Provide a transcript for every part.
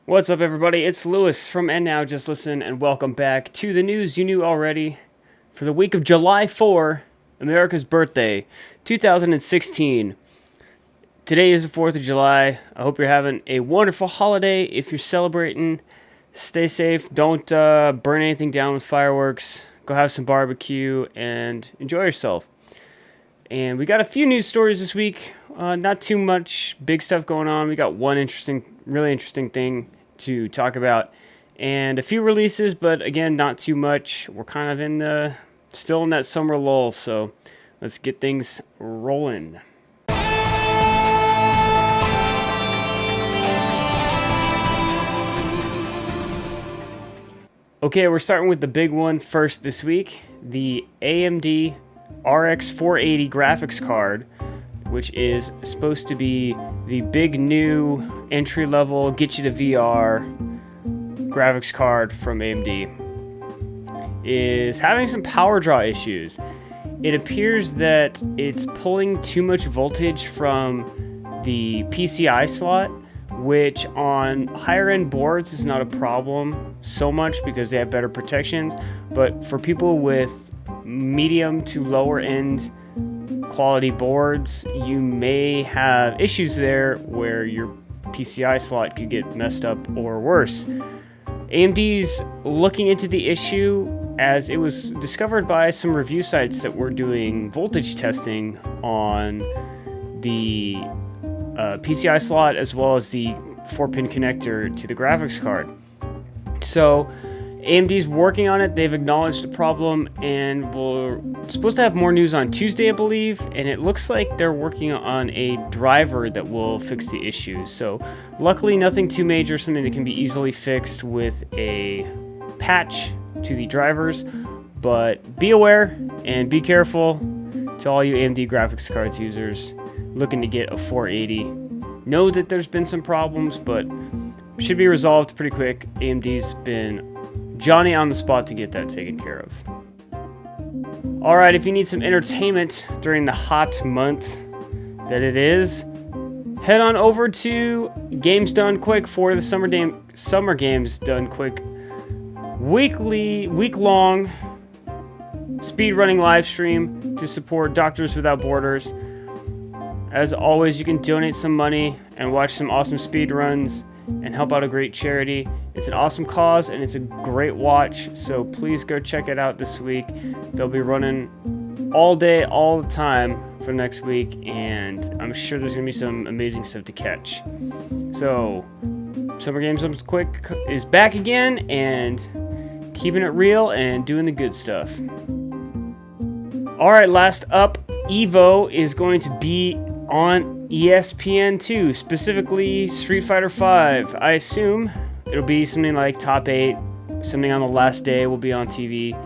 What's up, everybody? It's Lewis from andnowjustlisten, and welcome back to the news you knew already for the week of July 4, America's birthday, 2016. Today is the 4th of July. I hope you're having a wonderful holiday. If you're celebrating, stay safe. Don't burn anything down with fireworks. Go have some barbecue and enjoy yourself. And we got a few news stories this week. Not too much big stuff going on. We got one really interesting thing to talk about, and a few releases, but again, not too much. We're kind of still in that summer lull, so let's get things rolling. Okay, we're starting with the big one first this week, the AMD RX 480 graphics card, which is supposed to be the big new entry-level, get you to VR graphics card from AMD, is having some power draw issues. It appears that it's pulling too much voltage from the PCI slot, which on higher-end boards is not a problem so much because they have better protections, but for people with medium to lower-end quality boards, you may have issues there where your PCI slot could get messed up or worse. AMD's looking into the issue as it was discovered by some review sites that were doing voltage testing on the PCI slot as well as the 4-pin connector to the graphics card. So AMD's working on it. They've acknowledged the problem, and we're supposed to have more news on Tuesday, I believe, and it looks like they're working on a driver that will fix the issue. So luckily nothing too major, something that can be easily fixed with a patch to the drivers, but be aware and be careful to all you AMD graphics cards users looking to get a 480. Know that there's been some problems, but should be resolved pretty quick. AMD's been Johnny on the spot to get that taken care of. Alright, if you need some entertainment during the hot month that it is, head on over to Games Done Quick for the Summer Games Done Quick week-long speedrunning live stream to support Doctors Without Borders. As always, you can donate some money and watch some awesome speedruns and help out a great charity. It's an awesome cause and it's a great watch, so please go check it out this week. They'll be running all day, all the time for next week, and I'm sure there's gonna be some amazing stuff to catch. So Summer Games Done Quick is back again and keeping it real and doing the good stuff. Alright, last up, Evo is going to be on ESPN2, specifically Street Fighter V. I assume it'll be something like Top 8, something on the last day will be on TV.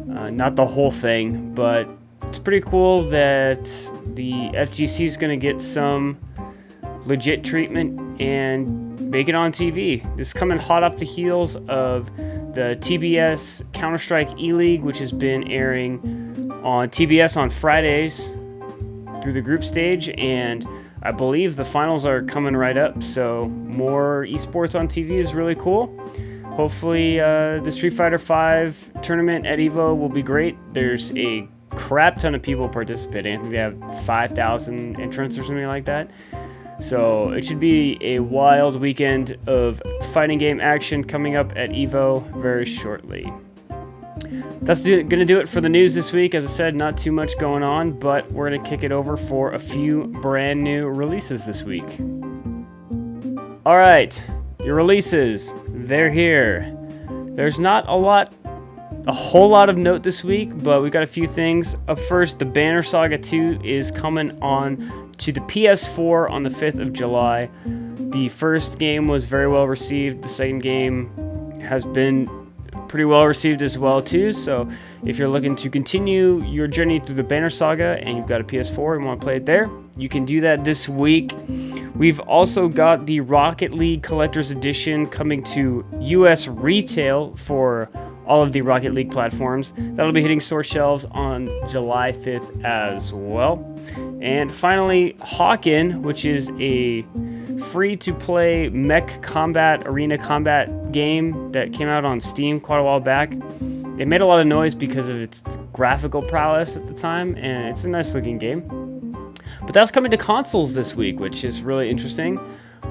Not the whole thing, but it's pretty cool that the FGC is going to get some legit treatment and make it on TV. This is coming hot off the heels of the TBS Counter-Strike E-League, which has been airing on TBS on Fridays through the group stage, and I believe the finals are coming right up, so more esports on TV is really cool. Hopefully the Street Fighter V tournament at EVO will be great. There's a crap ton of people participating. I think they have 5,000 entrants or something like that. So it should be a wild weekend of fighting game action coming up at EVO very shortly. That's going to do it for the news this week. As I said, not too much going on, but we're going to kick it over for a few brand new releases this week. Alright, your releases, they're here. There's not a whole lot of note this week, but we've got a few things. Up first, the Banner Saga 2 is coming on to the PS4 on the 5th of July. The first game was very well received. The second game has been pretty well received as well too, so if you're looking to continue your journey through the Banner Saga and you've got a PS4 and want to play it there, you can do that this week. We've also got the Rocket League Collector's Edition coming to US retail for all of the Rocket League platforms. That'll be hitting store shelves on July 5th as well. And finally, Hawken, which is a free-to-play mech combat, arena combat game that came out on Steam quite a while back. It made a lot of noise because of its graphical prowess at the time, and it's a nice-looking game. But that's coming to consoles this week, which is really interesting.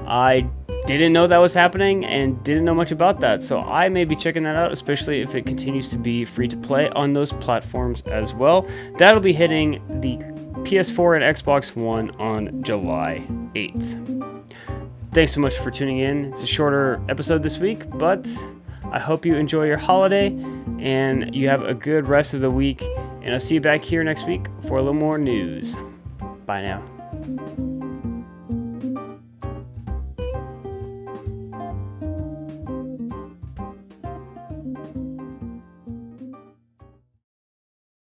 I didn't know that was happening and didn't know much about that, so I may be checking that out, especially if it continues to be free-to-play on those platforms as well. That'll be hitting the PS4 and Xbox One on July 8th. Thanks so much for tuning in. It's a shorter episode this week, but I hope you enjoy your holiday and you have a good rest of the week. And I'll see you back here next week for a little more news. Bye now.